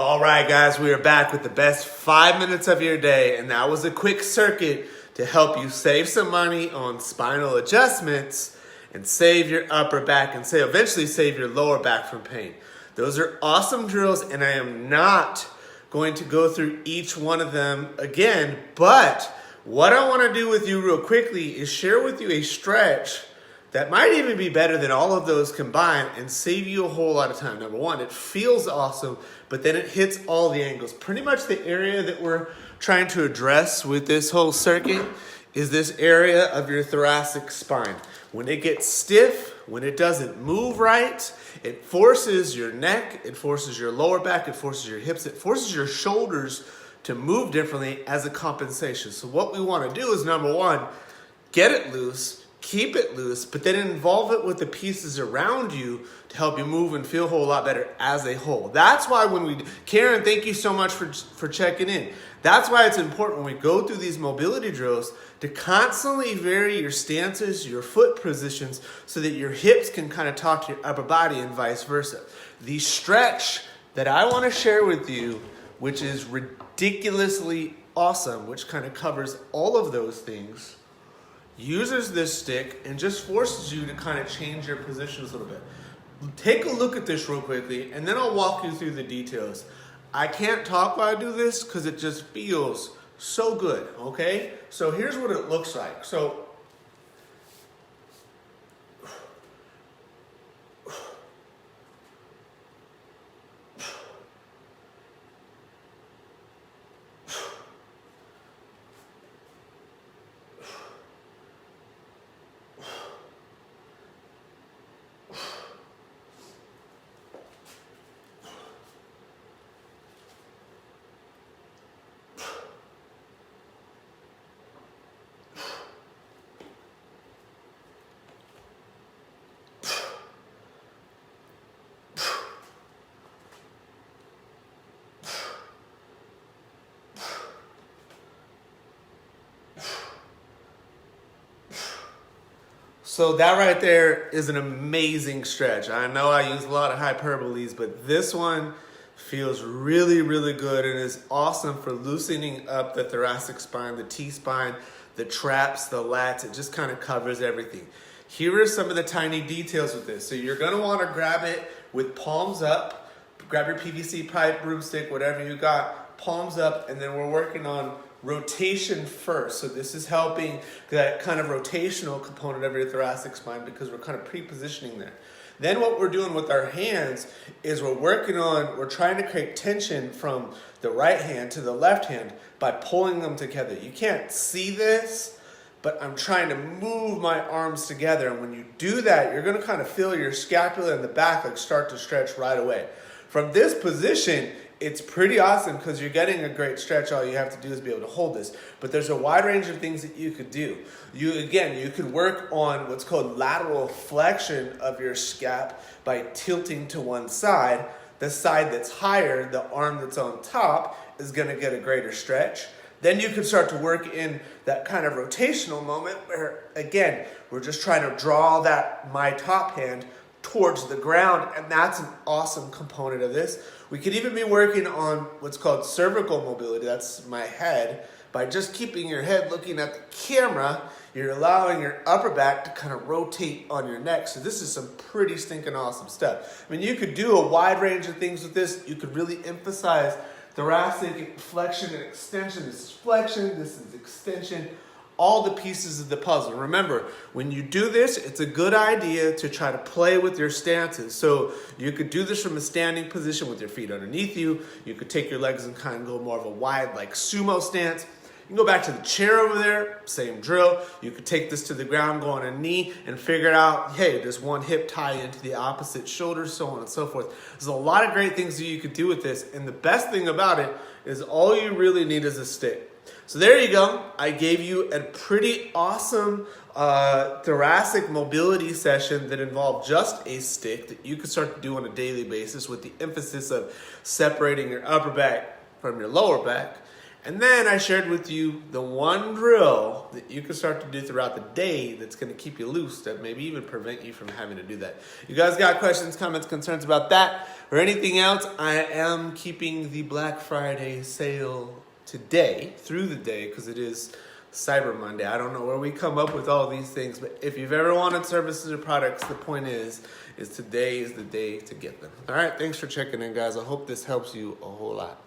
All right, guys, we are back with the best 5 minutes of your day, and that was a quick circuit to help you save some money on spinal adjustments and save your upper back and eventually save your lower back from pain. Those are awesome drills, and I am not going to go through each one of them again, but what I want to do with you real quickly is share with you a stretch that might even be better than all of those combined and save you a whole lot of time. Number one, it feels awesome, but then it hits all the angles. Pretty much the area that we're trying to address with this whole circuit is this area of your thoracic spine. When it gets stiff, when it doesn't move right, it forces your neck, it forces your lower back, it forces your hips, it forces your shoulders to move differently as a compensation. So what we want to do is, number one, get it loose, keep it loose, but then involve it with the pieces around you to help you move and feel a whole lot better as a whole. That's why Karen, thank you so much for checking in. That's why it's important when we go through these mobility drills to constantly vary your stances, your foot positions, so that your hips can kind of talk to your upper body and vice versa. The stretch that I want to share with you, which is ridiculously awesome, which kind of covers all of those things, uses this stick and just forces you to kind of change your positions a little bit. Take a look at this real quickly, and then I'll walk you through the details. I can't talk while I do this because it just feels so good, okay? So here's what it looks like. So So that right there is an amazing stretch. I know I use a lot of hyperboles, but this one feels really, really good and is awesome for loosening up the thoracic spine, the T-spine, the traps, the lats. It just kind of covers everything. Here are some of the tiny details with this. So you're going to want to grab it with palms up. Grab your PVC pipe, broomstick, whatever you got, palms up, and then we're working on rotation first. So this is helping that kind of rotational component of your thoracic spine because we're kind of pre-positioning there. Then what we're doing with our hands is we're trying to create tension from the right hand to the left hand by pulling them together. You can't see this, but I'm trying to move my arms together. And when you do that, you're going to kind of feel your scapula and the back like start to stretch right away. From this position, it's pretty awesome because you're getting a great stretch. All you have to do is be able to hold this. But there's a wide range of things that you could do. You could work on what's called lateral flexion of your scap by tilting to one side. The side that's higher, the arm that's on top, is going to get a greater stretch. Then you can start to work in that kind of rotational moment where, again, we're just trying to draw my top hand towards the ground, and that's an awesome component of this. We could even be working on what's called cervical mobility. That's my head. By just keeping your head looking at the camera, you're allowing your upper back to kind of rotate on your neck. So this is some pretty stinking awesome stuff. I mean, you could do a wide range of things with this. You could really emphasize thoracic flexion and extension. This is flexion, this is extension. All the pieces of the puzzle. Remember, when you do this, it's a good idea to try to play with your stances. So you could do this from a standing position with your feet underneath you. You could take your legs and kind of go more of a wide, like sumo stance. You can go back to the chair over there, same drill. You could take this to the ground, go on a knee, and figure out, hey, does one hip tie into the opposite shoulder, so on and so forth. There's a lot of great things that you could do with this, and the best thing about it is all you really need is a stick. So there you go. I gave you a pretty awesome thoracic mobility session that involved just a stick that you could start to do on a daily basis with the emphasis of separating your upper back from your lower back. And then I shared with you the one drill that you can start to do throughout the day that's going to keep you loose, that maybe even prevent you from having to do that. You guys got questions, comments, concerns about that? or anything else, I am keeping the Black Friday sale today, through the day, because it is Cyber Monday. I don't know where we come up with all these things, but if you've ever wanted services or products, the point is today is the day to get them. All right, thanks for checking in, guys. I hope this helps you a whole lot.